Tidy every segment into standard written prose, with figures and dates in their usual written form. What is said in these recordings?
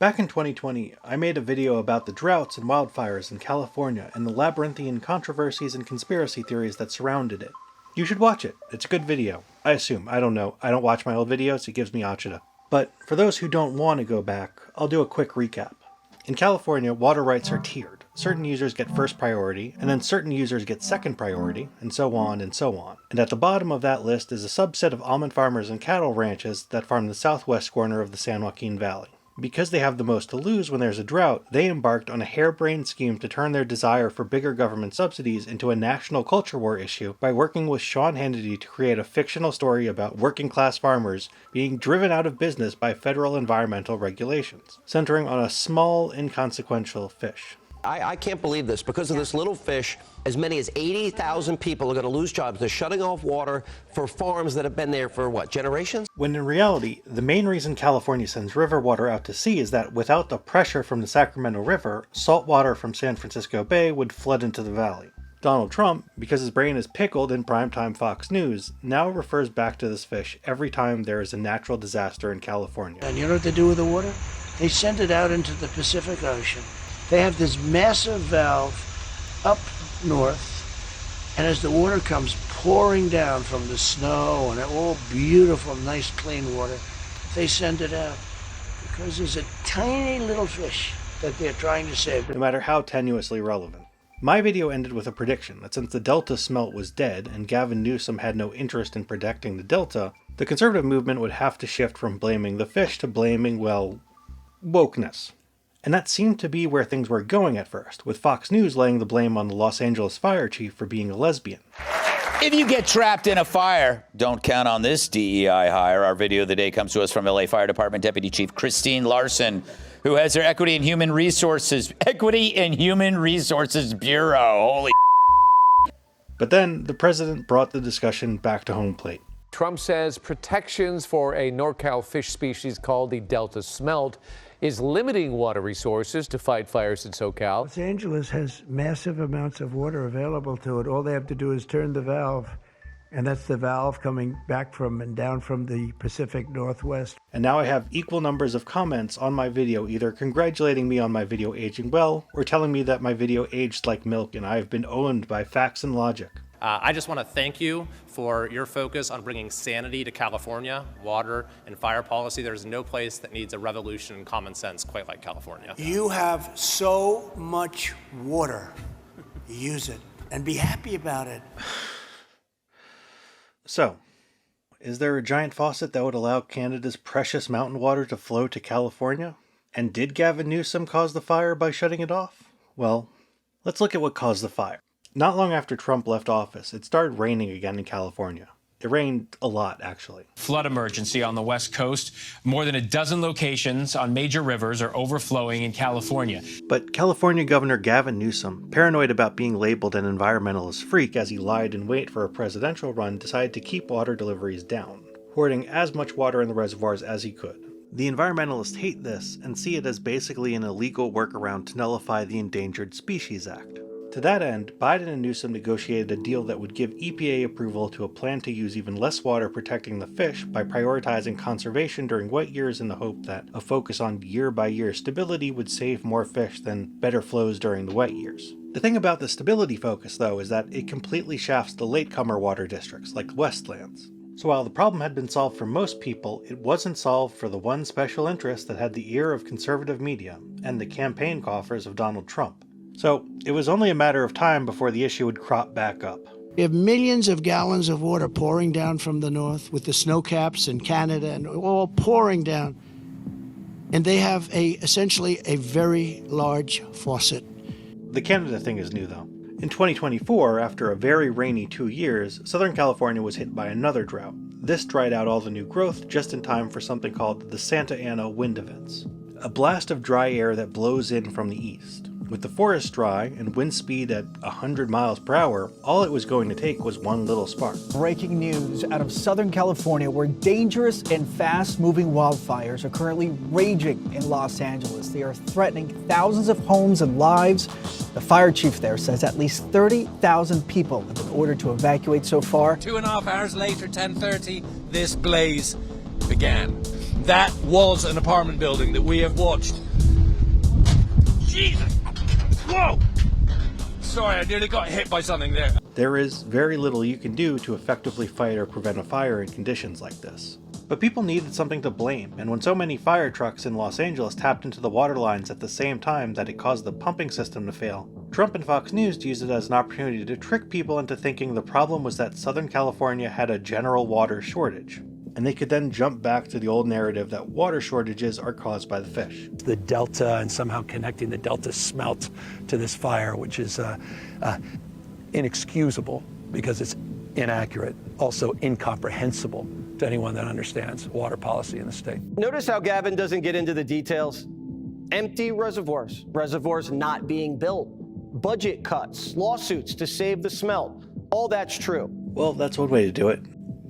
Back in 2020, I made a video about the droughts and wildfires in California and the labyrinthian controversies and conspiracy theories that surrounded it. You should watch it. It's a good video. I assume. I don't know. I don't watch my old videos. It gives me agita. But for those who don't want to go back, I'll do a quick recap. In California, water rights are tiered. Certain users get first priority, and then certain users get second priority, and so on and so on. And at the bottom of that list is a subset of almond farmers and cattle ranches that farm the southwest corner of the San Joaquin Valley. Because they have the most to lose when there's a drought, they embarked on a harebrained scheme to turn their desire for bigger government subsidies into a national culture war issue by working with Sean Hannity to create a fictional story about working-class farmers being driven out of business by federal environmental regulations, centering on a small, inconsequential fish. I can't believe this. Because of this little fish, as many as 80,000 people are going to lose jobs. They're shutting off water for farms that have been there for, what, generations? When in reality, the main reason California sends river water out to sea is that without the pressure from the Sacramento River, salt water from San Francisco Bay would flood into the valley. Donald Trump, because his brain is pickled in primetime Fox News, now refers back to this fish every time there is a natural disaster in California. And you know what they do with the water? They send it out into the Pacific Ocean. They have this massive valve up north, and as the water comes pouring down from the snow and all beautiful, nice, clean water, they send it out because there's a tiny little fish that they're trying to save. No matter how tenuously relevant. My video ended with a prediction that since the Delta smelt was dead and Gavin Newsom had no interest in protecting the Delta, the conservative movement would have to shift from blaming the fish to blaming, well, wokeness. And that seemed to be where things were going at first, with Fox News laying the blame on the Los Angeles fire chief for being a lesbian. If you get trapped in a fire, don't count on this DEI hire. Our video of the day comes to us from LA Fire Department Deputy Chief Christine Larson, who has her Equity and Human Resources Bureau. Holy. But then the president brought the discussion back to home plate. Trump says protections for a NorCal fish species called the Delta smelt is limiting water resources to fight fires in SoCal. Los Angeles has massive amounts of water available to it. All they have to do is turn the valve, and that's the valve coming back from and down from the Pacific Northwest. And now I have equal numbers of comments on my video either congratulating me on my video aging well, or telling me that my video aged like milk and I have been owned by facts and logic. I just want to thank you for your focus on bringing sanity to California, water and fire policy. There's no place that needs a revolution in common sense quite like California. You have so much water. Use it and be happy about it. So, is there a giant faucet that would allow Canada's precious mountain water to flow to California? And did Gavin Newsom cause the fire by shutting it off? Well, let's look at what caused the fire. Not long after Trump left office, it started raining again in California. It rained a lot, actually. Flood emergency on the West Coast. More than a dozen locations on major rivers are overflowing in California. But California Governor Gavin Newsom, paranoid about being labeled an environmentalist freak as he lied in wait for a presidential run, decided to keep water deliveries down, hoarding as much water in the reservoirs as he could. The environmentalists hate this and see it as basically an illegal workaround to nullify the Endangered Species Act. To that end, Biden and Newsom negotiated a deal that would give EPA approval to a plan to use even less water protecting the fish by prioritizing conservation during wet years in the hope that a focus on year-by-year stability would save more fish than better flows during the wet years. The thing about the stability focus, though, is that it completely shafts the latecomer water districts, like Westlands. So while the problem had been solved for most people, it wasn't solved for the one special interest that had the ear of conservative media and the campaign coffers of Donald Trump. So it was only a matter of time before the issue would crop back up. We have millions of gallons of water pouring down from the north with the snow caps in Canada and all pouring down. And they have essentially a very large faucet. The Canada thing is new, though. In 2024, after a very rainy 2 years, Southern California was hit by another drought. This dried out all the new growth just in time for something called the Santa Ana wind events, a blast of dry air that blows in from the east. With the forest dry and wind speed at 100 miles per hour, all it was going to take was one little spark. Breaking news out of Southern California, where dangerous and fast-moving wildfires are currently raging in Los Angeles. They are threatening thousands of homes and lives. The fire chief there says at least 30,000 people have been ordered to evacuate so far. 2.5 hours later, 10:30, this blaze began. That was an apartment building that we have watched Jesus! Whoa! Sorry, I nearly got hit by something there. There is very little you can do to effectively fight or prevent a fire in conditions like this. But people needed something to blame, and when so many fire trucks in Los Angeles tapped into the water lines at the same time that it caused the pumping system to fail, Trump and Fox News used it as an opportunity to trick people into thinking the problem was that Southern California had a general water shortage. And they could then jump back to the old narrative that water shortages are caused by the fish. The delta, and somehow connecting the delta smelt to this fire, which is inexcusable because it's inaccurate, also incomprehensible to anyone that understands water policy in the state. Notice how Gavin doesn't get into the details. Empty reservoirs, reservoirs not being built, budget cuts, lawsuits to save the smelt. All that's true. Well, that's one way to do it.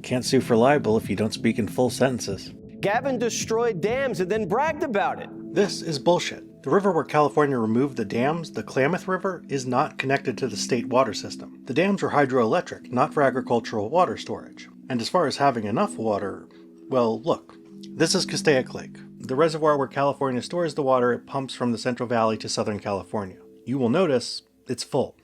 Can't sue for libel if you don't speak in full sentences. Gavin destroyed dams and then bragged about it. This is bullshit. The river where California removed the dams, the Klamath River, is not connected to the state water system. The dams were hydroelectric, not for agricultural water storage. And as far as having enough water, well, look. This is Castaic Lake, the reservoir where California stores the water it pumps from the Central Valley to Southern California. You will notice it's full.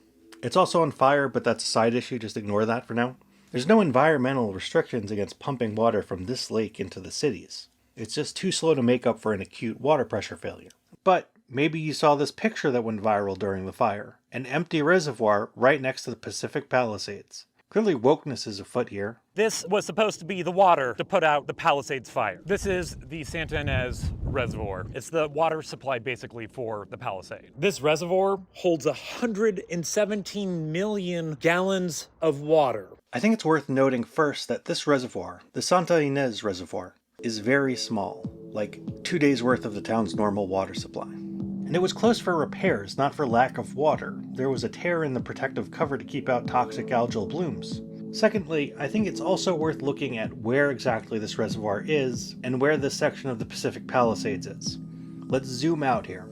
It's also on fire, but that's a side issue, just ignore that for now. There's no environmental restrictions against pumping water from this lake into the cities. It's just too slow to make up for an acute water pressure failure. But maybe you saw this picture that went viral during the fire. An empty reservoir right next to the Pacific Palisades. Clearly wokeness is afoot here. This was supposed to be the water to put out the Palisades fire. This is the Santa Ynez Reservoir. It's the water supply basically for the Palisade. This reservoir holds 117 million gallons of water. I think it's worth noting first that this reservoir, the Santa Ynez Reservoir, is very small, like 2 days worth of the town's normal water supply. And it was closed for repairs, not for lack of water. There was a tear in the protective cover to keep out toxic algal blooms. Secondly, I think it's also worth looking at where exactly this reservoir is, and where this section of the Pacific Palisades is. Let's zoom out here.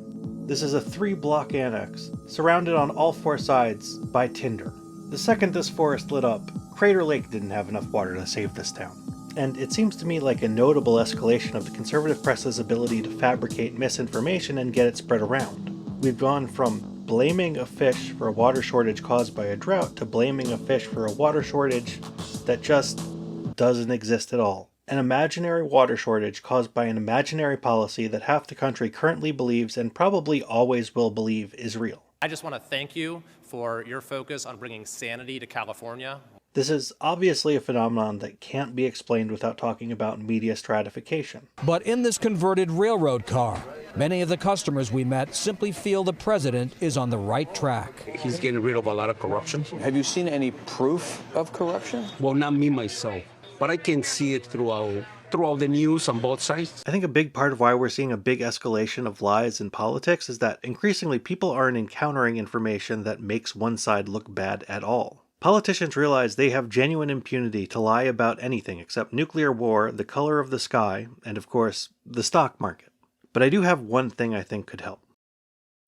This is a 3-block annex, surrounded on all 4 sides by tinder. The second this forest lit up, Crater Lake didn't have enough water to save this town. And it seems to me like a notable escalation of the conservative press's ability to fabricate misinformation and get it spread around. We've gone from blaming a fish for a water shortage caused by a drought to blaming a fish for a water shortage that just doesn't exist at all. An imaginary water shortage caused by an imaginary policy that half the country currently believes and probably always will believe is real. I just want to thank you for your focus on bringing sanity to California. This is obviously a phenomenon that can't be explained without talking about media stratification. But in this converted railroad car, many of the customers we met simply feel the president is on the right track. He's getting rid of a lot of corruption. Have you seen any proof of corruption? Well, not me myself, but I can see it throughout the news on both sides. I think a big part of why we're seeing a big escalation of lies in politics is that increasingly people aren't encountering information that makes one side look bad at all. Politicians realize they have genuine impunity to lie about anything except nuclear war, the color of the sky, and of course, the stock market. But I do have one thing I think could help.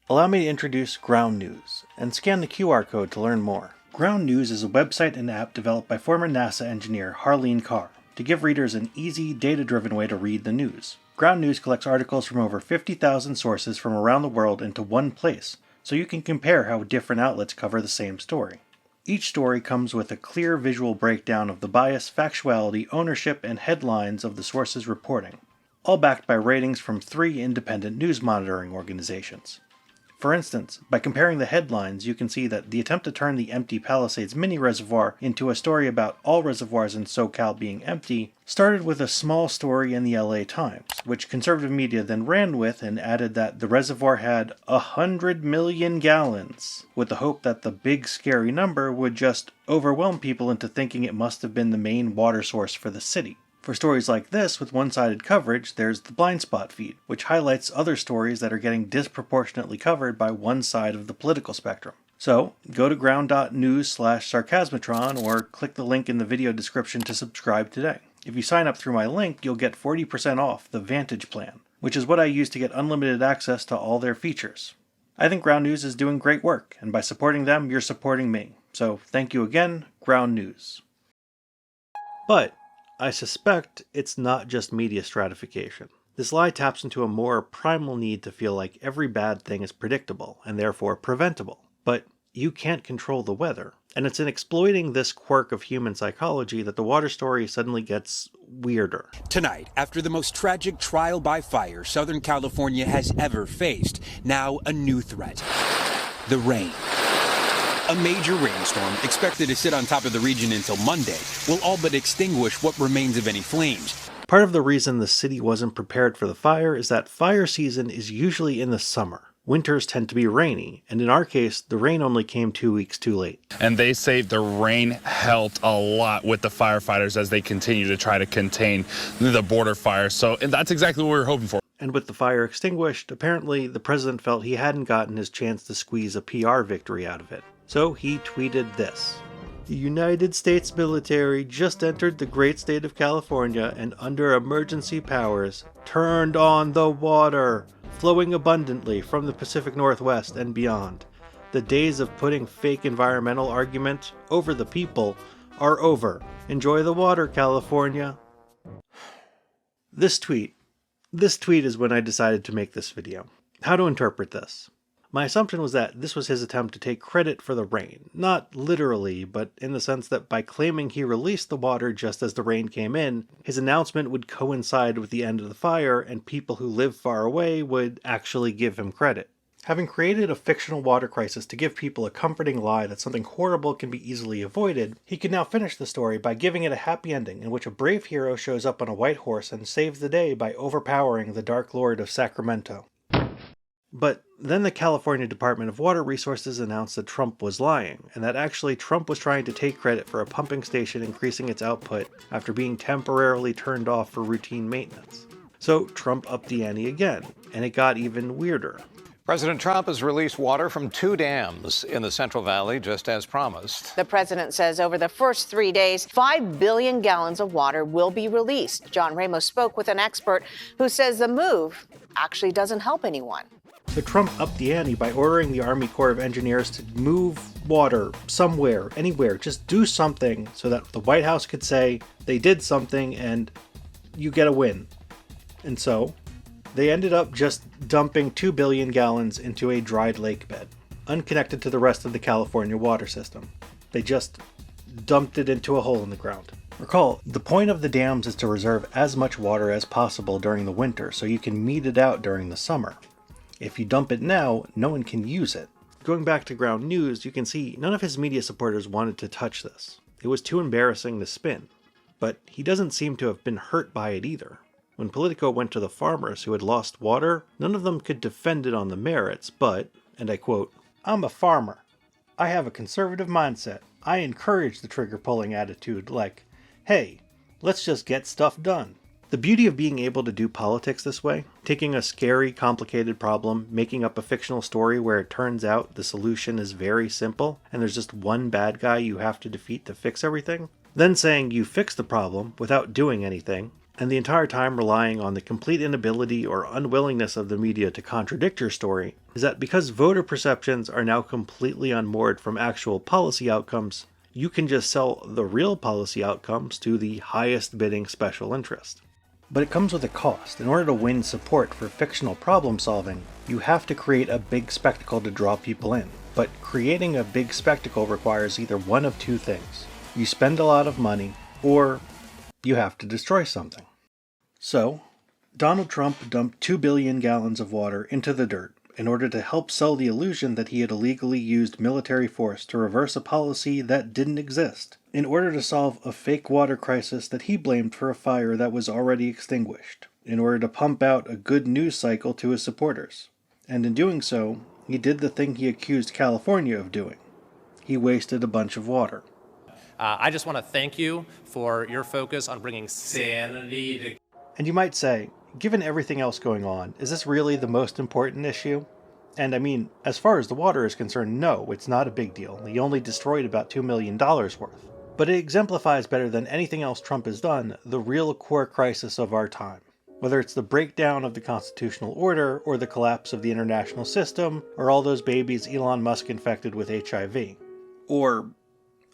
Allow me to introduce Ground News, and scan the QR code to learn more. Ground News is a website and app developed by former NASA engineer Harleen Carr to give readers an easy, data-driven way to read the news. Ground News collects articles from over 50,000 sources from around the world into one place, so you can compare how different outlets cover the same story. Each story comes with a clear visual breakdown of the bias, factuality, ownership, and headlines of the source's reporting, all backed by ratings from 3 independent news monitoring organizations. For instance, by comparing the headlines, you can see that the attempt to turn the empty Palisades mini reservoir into a story about all reservoirs in SoCal being empty started with a small story in the LA Times, which conservative media then ran with and added that the reservoir had 100 million gallons, with the hope that the big scary number would just overwhelm people into thinking it must have been the main water source for the city. For stories like this with one-sided coverage, there's the blind spot feed, which highlights other stories that are getting disproportionately covered by one side of the political spectrum. So, go to ground.news/sarcasmatron or click the link in the video description to subscribe today. If you sign up through my link, you'll get 40% off the Vantage plan, which is what I use to get unlimited access to all their features. I think Ground News is doing great work, and by supporting them, you're supporting me. So, thank you again, Ground News. But I suspect it's not just media stratification. This lie taps into a more primal need to feel like every bad thing is predictable and therefore preventable. But you can't control the weather. And it's in exploiting this quirk of human psychology that the water story suddenly gets weirder. Tonight, after the most tragic trial by fire Southern California has ever faced, now a new threat: the rain. A major rainstorm, expected to sit on top of the region until Monday, will all but extinguish what remains of any flames. Part of the reason the city wasn't prepared for the fire is that fire season is usually in the summer. Winters tend to be rainy, and in our case, the rain only came 2 weeks too late. And they say the rain helped a lot with the firefighters as they continue to try to contain the border fire. And that's exactly what we were hoping for. And with the fire extinguished, apparently the president felt he hadn't gotten his chance to squeeze a PR victory out of it. So he tweeted this: "The United States military just entered the great state of California and under emergency powers turned on the water, flowing abundantly from the Pacific Northwest and beyond. The days of putting fake environmental argument over the people are over. Enjoy the water, California." This tweet is when I decided to make this video. How to interpret this? My assumption was that this was his attempt to take credit for the rain. Not literally, but in the sense that by claiming he released the water just as the rain came in, his announcement would coincide with the end of the fire and people who live far away would actually give him credit. Having created a fictional water crisis to give people a comforting lie that something horrible can be easily avoided, he could now finish the story by giving it a happy ending in which a brave hero shows up on a white horse and saves the day by overpowering the Dark Lord of Sacramento. But then the California Department of Water Resources announced that Trump was lying, and that actually Trump was trying to take credit for a pumping station increasing its output after being temporarily turned off for routine maintenance. So Trump upped the ante again, and it got even weirder. President Trump has released water from 2 dams in the Central Valley, just as promised. The president says over the first 3 days, 5 billion gallons of water will be released. John Ramos spoke with an expert who says the move actually doesn't help anyone. So Trump upped the ante by ordering the Army Corps of Engineers to move water somewhere, anywhere, just do something so that the White House could say they did something and you get a win. And so they ended up just dumping 2 billion gallons into a dried lake bed, unconnected to the rest of the California water system. They just dumped it into a hole in the ground. Recall, the point of the dams is to reserve as much water as possible during the winter so you can meet it out during the summer. If you dump it now, no one can use it. Going back to ground news, you can see none of his media supporters wanted to touch this. It was too embarrassing to spin. But he doesn't seem to have been hurt by it either. When Politico went to the farmers who had lost water, none of them could defend it on the merits, but, and I quote, "I'm a farmer. I have a conservative mindset. I encourage the trigger-pulling attitude like, hey, let's just get stuff done." The beauty of being able to do politics this way, taking a scary, complicated problem, making up a fictional story where it turns out the solution is very simple, and there's just one bad guy you have to defeat to fix everything, then saying you fixed the problem without doing anything, and the entire time relying on the complete inability or unwillingness of the media to contradict your story, is that because voter perceptions are now completely unmoored from actual policy outcomes, you can just sell the real policy outcomes to the highest bidding special interest. But it comes with a cost. In order to win support for fictional problem solving, you have to create a big spectacle to draw people in. But creating a big spectacle requires either one of two things. You spend a lot of money, or you have to destroy something. So, Donald Trump dumped 2 billion gallons of water into the dirt in order to help sell the illusion that he had illegally used military force to reverse a policy that didn't exist, in order to solve a fake water crisis that he blamed for a fire that was already extinguished, in order to pump out a good news cycle to his supporters. And in doing so, he did the thing he accused California of doing. He wasted a bunch of water. I just want to thank you for your focus on bringing sanity to... And you might say, given everything else going on, is this really the most important issue? And I mean, as far as the water is concerned, no, it's not a big deal. He only destroyed about $2 million worth. But it exemplifies better than anything else Trump has done the real core crisis of our time. Whether it's the breakdown of the constitutional order, or the collapse of the international system, or all those babies Elon Musk infected with HIV. Or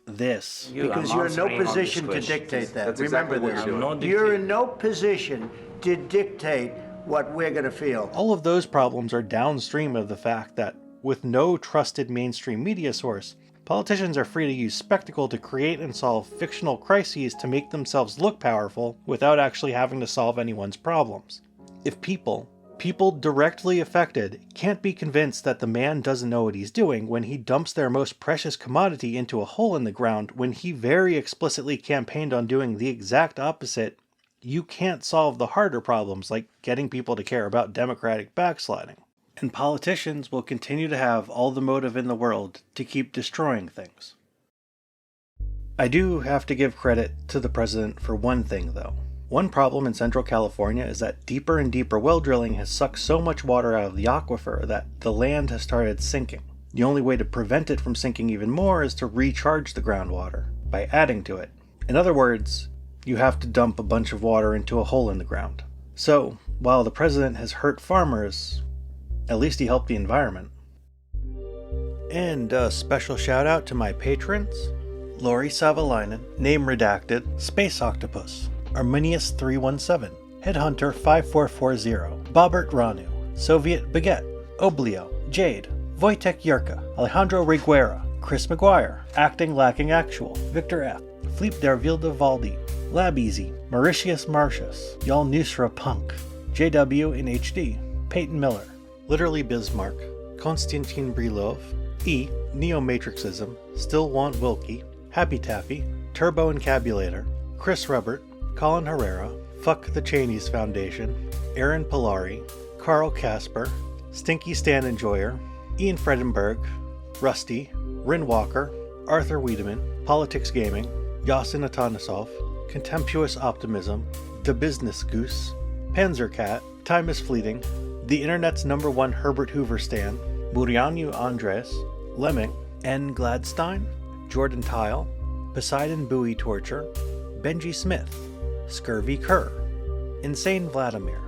this. Because you're in no position to dictate that. Remember this. You're in no position to dictate what we're going to feel. All of those problems are downstream of the fact that, with no trusted mainstream media source, politicians are free to use spectacle to create and solve fictional crises to make themselves look powerful without actually having to solve anyone's problems. If people directly affected can't be convinced that the man doesn't know what he's doing when he dumps their most precious commodity into a hole in the ground when he very explicitly campaigned on doing the exact opposite, you can't solve the harder problems like getting people to care about democratic backsliding. And politicians will continue to have all the motive in the world to keep destroying things. I do have to give credit to the president for one thing, though. One problem in Central California is that deeper and deeper well drilling has sucked so much water out of the aquifer that the land has started sinking. The only way to prevent it from sinking even more is to recharge the groundwater by adding to it. In other words, you have to dump a bunch of water into a hole in the ground. So, while the president has hurt farmers, at least he helped the environment. And a special shout out to my patrons: Lori Savalainen, name redacted, Space Octopus, Arminius317, Headhunter 5440, Bobbert Ranu, Soviet Baguette, Oblio, Jade, Wojtek Yurka, Alejandro Reguera, Chris McGuire, Acting Lacking Actual, Victor F, Fleep der Wilde Valdi, Labeasy, Mauritius Marcius, Y'all Nusra Punk, JW in HD, Peyton Miller, Literally Bismarck, Konstantin Brilov, E, Neomatrixism, Still Want Wilkie, Happy Taffy, Turbo Encabulator, Chris Rubbert, Colin Herrera, Fuck the Cheneys Foundation, Aaron Polari, Carl Casper, Stinky Stan Enjoyer, Ian Fredenberg, Rusty, Rin Walker, Arthur Wiedemann, Politics Gaming, Yasin Atanasov, Contemptuous Optimism, The Business Goose, Panzercat, Time is Fleeting, The Internet's #1 Herbert Hoover stan, Murianu Andres, Lemming, N. Gladstein, Jordan Tile, Poseidon Bowie Torture, Benji Smith, Scurvy Kerr, Insane Vladimir,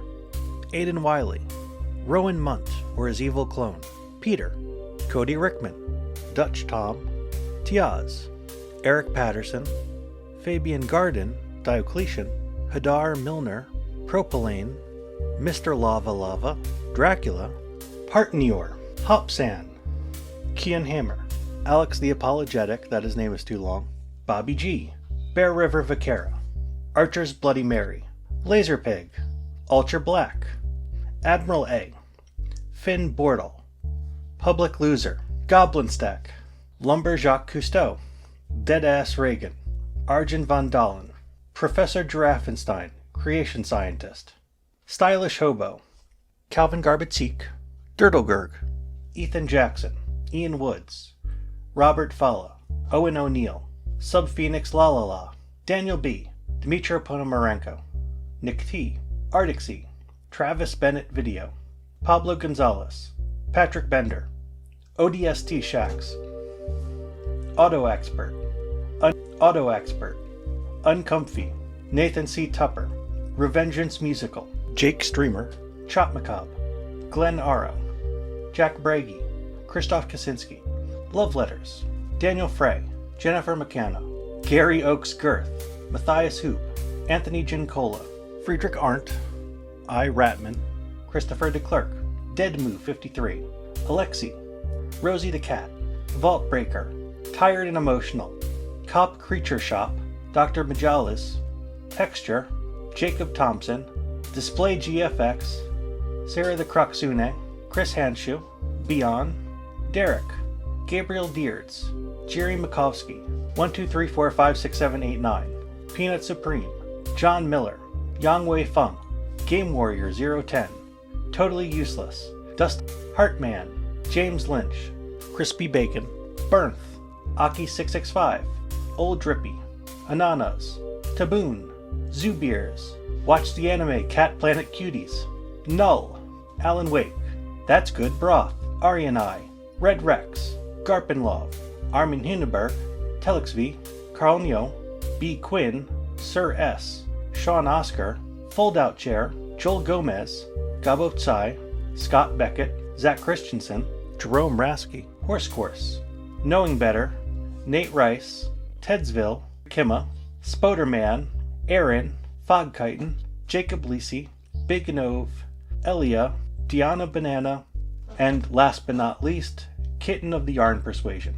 Aidan Wiley, Rowan Munt or his evil clone, Peter, Cody Rickman, Dutch Tom, Tiaz, Eric Patterson, Fabian Garden, Diocletian, Hadar Milner, Propylane, Mr. Lava Lava, Dracula, Partnior, Hopsan, Kian Hammer, Alex the Apologetic, that his name is too long, Bobby G, Bear River Vaquera, Archer's Bloody Mary, Laserpig, Ultra Black, Admiral A, Finn Bortle, Public Loser, Goblin Stack, Lumber Jacques Cousteau, Deadass Reagan, Arjun Von Dahlen, Professor Giraffenstein, Creation Scientist, Stylish Hobo, Calvin Garbitzik, Dirtlegerg, Ethan Jackson, Ian Woods, Robert Falla, Owen O'Neill, Sub Phoenix La La La, Daniel B, Dmitro Ponomarenko, Nick T, Arctic Sea, Travis Bennett Video, Pablo Gonzalez, Patrick Bender, ODST Shacks, Auto Expert, Uncomfy, Nathan C. Tupper, Revengeance Musical, Jake Streamer, Chop Macabre, Glenn Arrow, Jack Bragi, Christoph Kaczynski, Love Letters, Daniel Frey, Jennifer McCanno, Gary Oakes Girth, Matthias Hoop, Anthony Gincola, Friedrich Arndt, I. Ratman, Christopher DeClerc, Deadmoo 53, Alexi, Rosie the Cat, Vault Breaker, Tired and Emotional, Cop Creature Shop, Dr. Majalis, Texture, Jacob Thompson, Display GFX, Sarah the Cruxune, Chris Hanshu, Beyond, Derek, Gabriel Deards, Jerry Makovsky, 123456789, Peanut Supreme, John Miller, Yang Wei Feng, Game Warrior 010, Totally Useless, Dust Heartman, James Lynch, Crispy Bacon, Bernth, Aki665, Old Drippy, Ananas, Taboon, Zoo Beers, Watch the Anime Cat Planet Cuties, Null, Alan Wake, That's Good Broth, Arianai, Red Rex, Garpenlov, Armin Huneberg, Telex V, Carl Nyo, B. Quinn, Sir S, Sean Oscar, Fold Out Chair, Joel Gomez, Gabo Tsai, Scott Beckett, Zach Christensen, Jerome Rasky, Horse Course, Knowing Better, Nate Rice, Tedsville, Kimma, Spoderman, Aaron, Fogkiten, Jacob Lisi, Big Nove, Elia, Diana Banana, and last but not least, Kitten of the Yarn Persuasion.